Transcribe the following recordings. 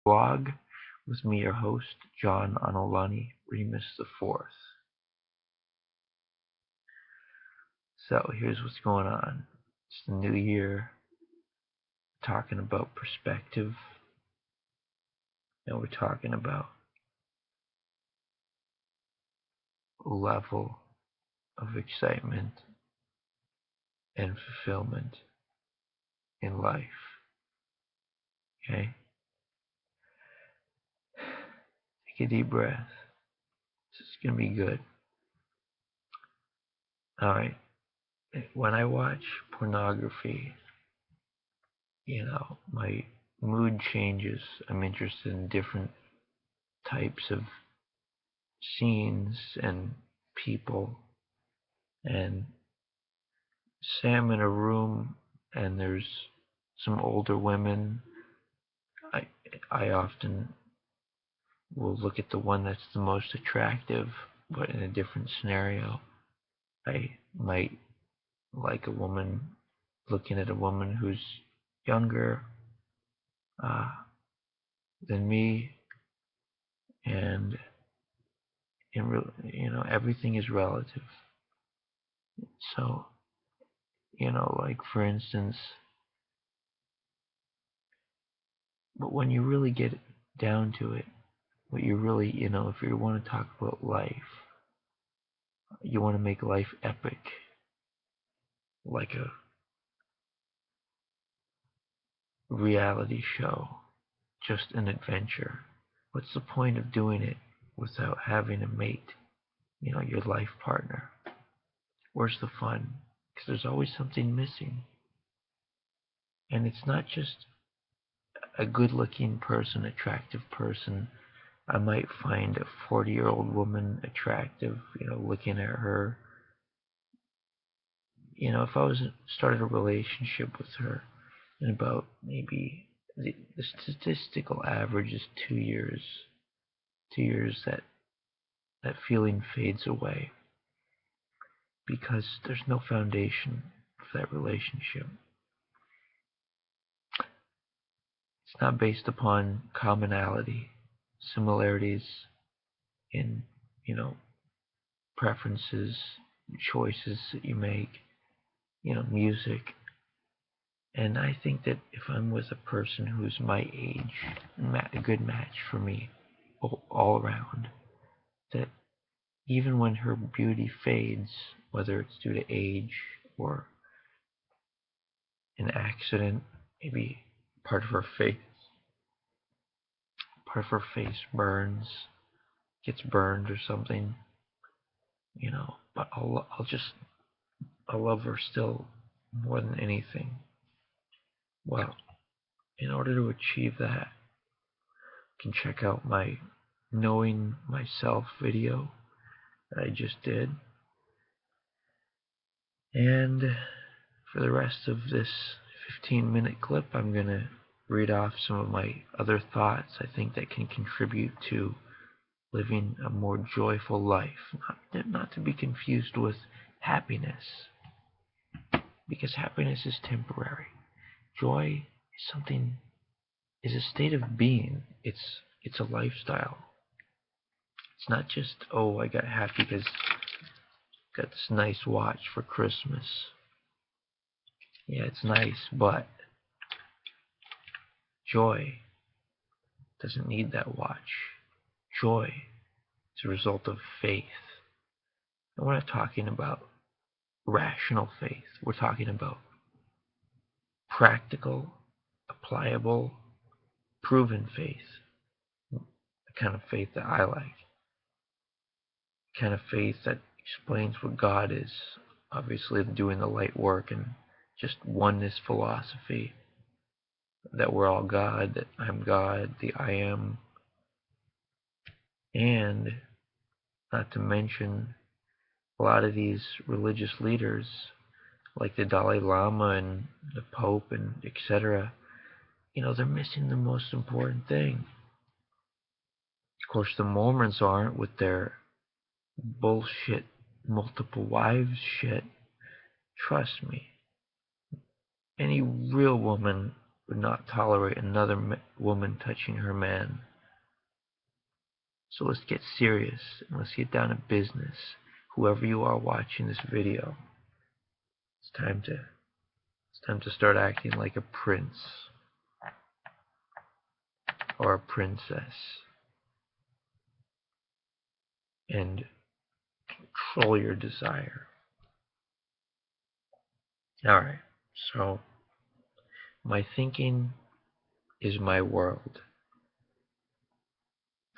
Blog with me, your host, John Anolani, Remus the Fourth. So here's what's going on. It's the new year, talking about perspective, and we're talking about a level of excitement and fulfillment in life. Okay? Take a deep breath. This is going to be good. Alright. When I watch pornography, my mood changes. I'm interested in different types of scenes and people. And say I'm in a room and there's some older women, I often will look at the one that's the most attractive, but in a different scenario. I might like looking at a woman who's younger than me, and everything is relative. So, like for instance, but when you really get down to it, what you really, if you want to talk about life, you want to make life epic, like a reality show, just an adventure. What's the point of doing it without having a mate, your life partner? Where's the fun? Because there's always something missing. And it's not just a good-looking person, attractive person. I might find a 40-year-old woman attractive, looking at her. If I started a relationship with her in about maybe the statistical average is 2 years. 2 years that feeling fades away because there's no foundation for that relationship. It's not based upon commonality, similarities in, preferences, choices that you make, music. And I think that if I'm with a person who's my age, a good match for me all around, that even when her beauty fades, whether it's due to age or an accident, maybe part of her face gets burned or something, but I'll love her still more than anything. Well, in order to achieve that, you can check out my Knowing Myself video that I just did. And for the rest of this 15-minute clip, I'm going to read off some of my other thoughts I think that can contribute to living a more joyful life. Not to be confused with happiness, because happiness is temporary. Joy is a state of being. It's a lifestyle. It's not just, oh, I got happy because I got this nice watch for Christmas. Yeah, it's nice, but joy doesn't need that watch. Joy is a result of faith. And we're not talking about rational faith. We're talking about practical, applicable, proven faith. The kind of faith that I like. The kind of faith that explains what God is. Obviously, doing the light work and just oneness philosophy. That we're all God, that I'm God, the I am. And not to mention a lot of these religious leaders, like the Dalai Lama and the Pope and etc., they're missing the most important thing. Of course, the Mormons aren't with their bullshit multiple wives shit. Trust me. Any real woman would not tolerate another woman touching her man. So let's get serious and let's get down to business. Whoever you are watching this video, it's time to start acting like a prince or a princess and control your desire. Alright, so my thinking is my world.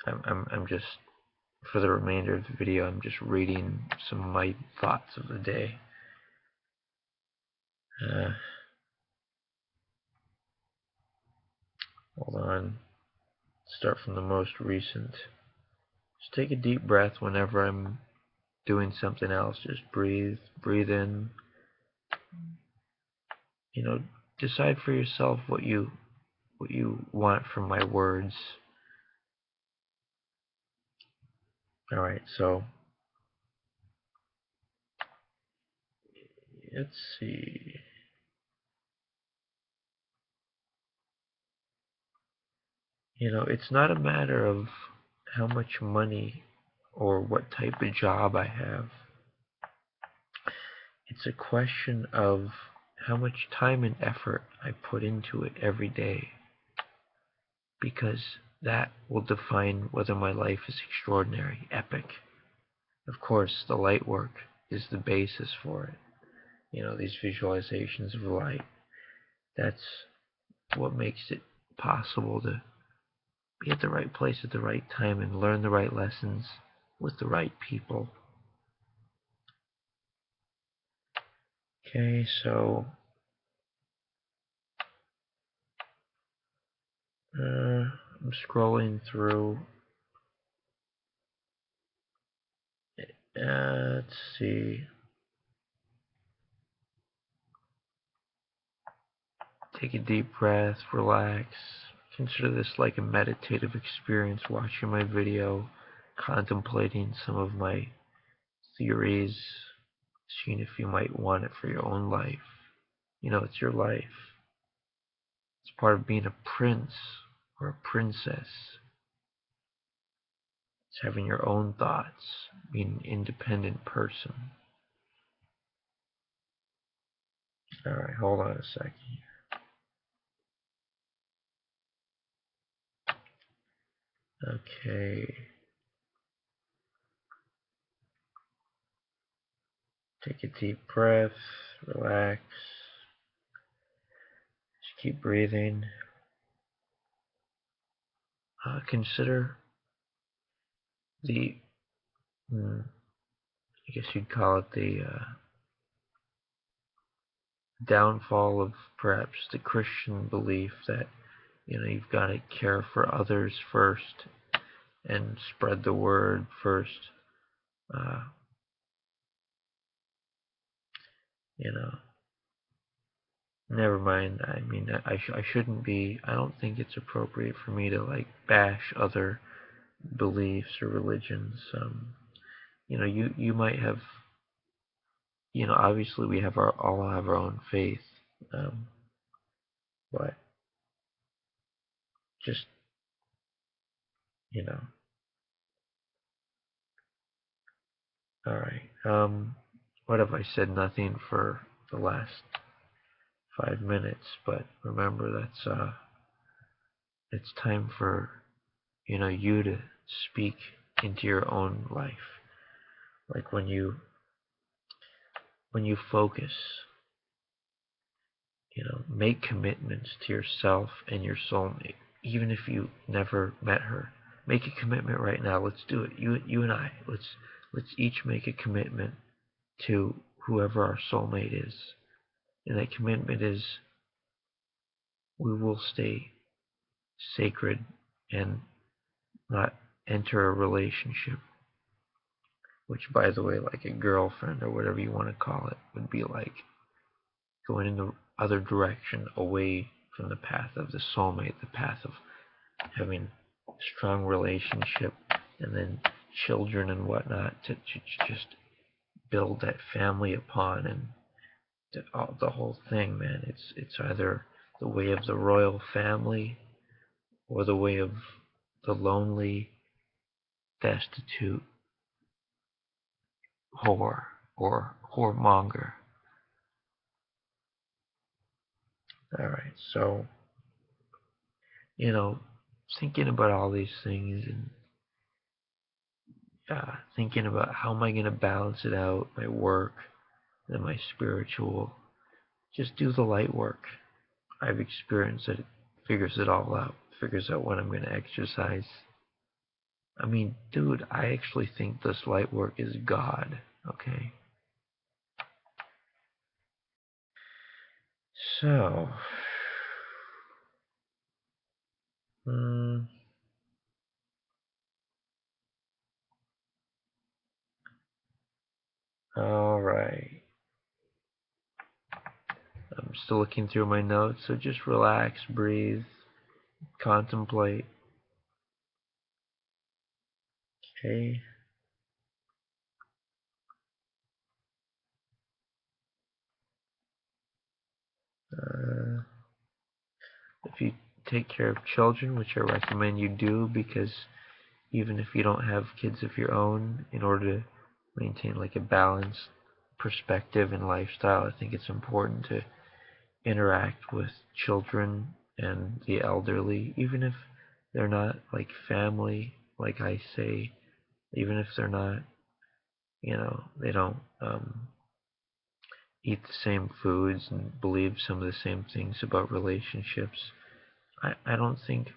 I'm just, for the remainder of the video, I'm just reading some of my thoughts of the day. Hold on. Start from the most recent. Just take a deep breath whenever I'm doing something else. Just breathe in. Decide for yourself what you want from my words. Alright, so let's see. It's not a matter of how much money or what type of job I have. It's a question of how much time and effort I put into it every day. Because that will define whether my life is extraordinary, epic. Of course, the light work is the basis for it. These visualizations of light. That's what makes it possible to be at the right place at the right time and learn the right lessons with the right people. Okay, so I'm scrolling through. Let's see. Take a deep breath, relax. Consider this like a meditative experience, watching my video, contemplating some of my theories, seeing if you might want it for your own life. It's your life. It's part of being a prince or a princess. It's having your own thoughts, being an independent person. Alright, hold on a second. Okay. Take a deep breath, relax. Just keep breathing. Consider the, I guess you'd call it the downfall of perhaps the Christian belief that, you've got to care for others first and spread the word first. Never mind. I mean, I shouldn't be. I don't think it's appropriate for me to like bash other beliefs or religions. You might have. Obviously we have all have our own faith, but just all right. What have I said? Nothing for the last 5 minutes, but remember it's time for you to speak into your own life. Like when you focus, make commitments to yourself and your soulmate, even if you never met her. Make a commitment right now. Let's do it. You and I. Let's each make a commitment to whoever our soulmate is. And that commitment is we will stay sacred and not enter a relationship, which, by the way, like a girlfriend or whatever you want to call it, would be like going in the other direction, away from the path of the soulmate, the path of having a strong relationship and then children and whatnot to just build that family upon, and the whole thing, man. It's either the way of the royal family or the way of the lonely, destitute whore or whoremonger. All right, so, you know, thinking about all these things and thinking about how am I going to balance it out, my work and my spiritual. Just do the light work. I've experienced it. It figures it all out. Figures out when I'm going to exercise. I mean, dude, I actually think this light work is God. Okay. So, mm, all right. I'm still looking through my notes, so just relax, breathe, contemplate. Okay. Uh, if you take care of children, which I recommend you do, because even if you don't have kids of your own, in order to maintain like a balanced perspective and lifestyle, I think it's important to interact with children and the elderly, even if they're not like family, like I say, even if they're not, they don't eat the same foods and believe some of the same things about relationships. I don't think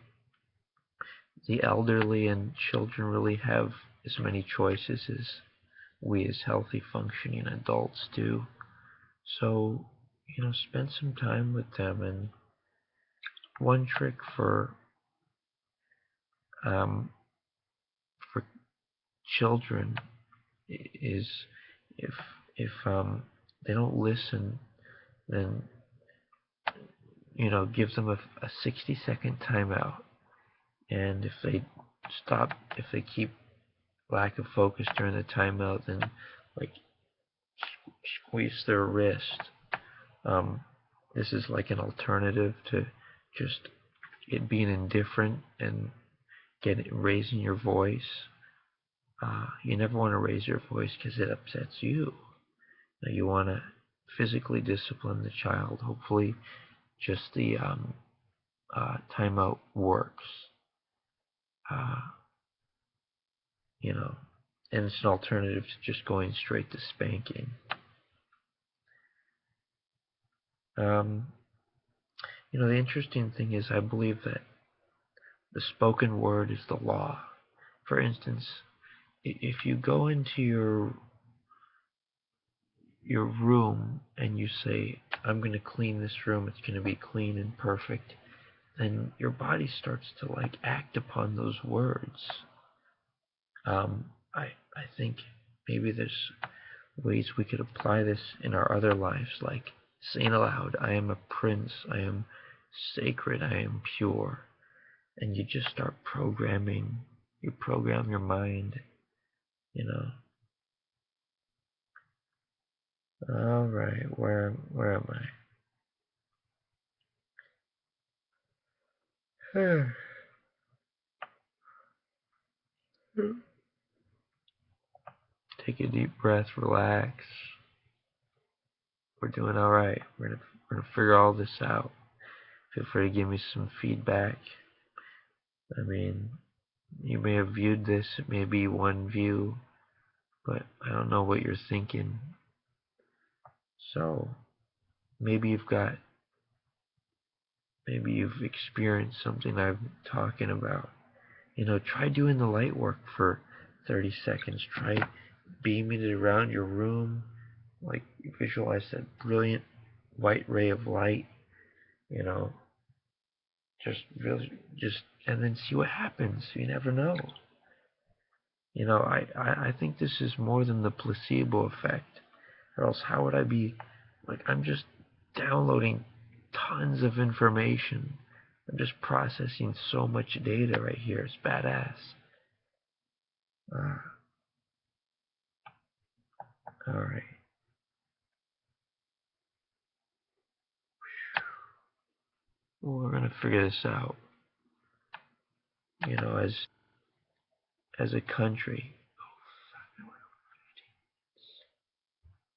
the elderly and children really have as many choices as we as healthy functioning adults do. So, spend some time with them. And one trick um, for children is if if they don't listen, then give them a 60-second timeout. And if they stop, if they keep lack of focus during the timeout, then like squeeze their wrist. Um, this is like an alternative to just it being indifferent and raising your voice. You never want to raise your voice because it upsets you. Now you want to physically discipline the child. Hopefully, just the timeout works. Uh, you know, and it's an alternative to just going straight to spanking. Um, the interesting thing is, I believe that the spoken word is the law. For instance, if you go into your room and you say, I'm going to clean this room, it's going to be clean and perfect, then your body starts to like act upon those words. I think maybe there's ways we could apply this in our other lives, like saying aloud, I am a prince, I am sacred, I am pure. And you just start programming, you program your mind, you know. All right, where am I? Take a deep breath, relax. We're doing all right. We're gonna figure all this out. Feel free to give me some feedback. I mean, you may have viewed this, it may be one view, but I don't know what you're thinking. So maybe you've experienced something I'm talking about. Try doing the light work for 30 seconds. Try beaming it around your room. Like, visualize that brilliant white ray of light, you know, and then see what happens. You never know. I think this is more than the placebo effect. Or else, how would I be like, I'm just downloading tons of information. I'm just processing so much data right here. It's badass. Uh, all right. we're gonna figure this out. You know, as a country,